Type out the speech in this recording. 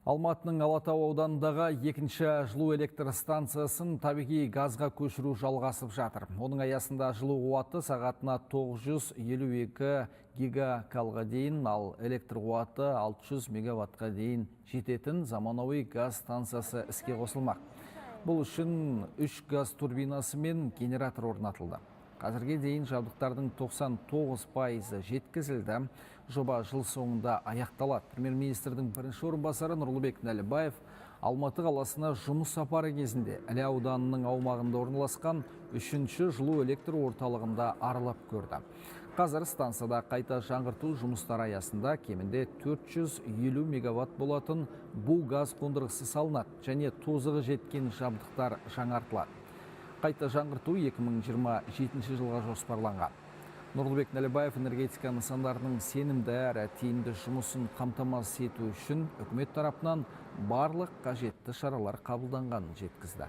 Алматының Алатау ауданындағы екінші жылу электр станциясын табиғи газға көшіру жалғасып жатыр. Оның аясында жылу қуаты сағатына 952 гигакалға дейін, ал электр қуаты 600 мегаваттқа дейін жететін заманауи газ станциясы іске қосылмақ. Бұл үшін 3 газ турбинасы мен генератор орнатылды. Қазірге дейін жабдықтардың 99% жеткізілді. Жоба жыл соңында аяқталады. Премьер-министрдің бірінші орынбасары Нұрлыбек Нәлібаев Алматы қаласына жұмыс сапары кезінде Іле ауданының аумағында орналасқан 3-ші жылу электр орталығында аралап көрді. Қазір станцияда қайта жаңғырту жұмыстары аясында кемінде 450 мегаватт болатын бу газ қондырғысы салынады және тозығы жеткен жабдықтар жаңартылады. Қайта жаңғырту 2027 жылға жоспарланған. Нұрлыбек Нәлібаев энергетика нысандарының сенімді әрі тиімді жұмысын қамтамасыз ету үшін үкімет тарапынан барлық қажетті шаралар қабылданғанын жеткізді.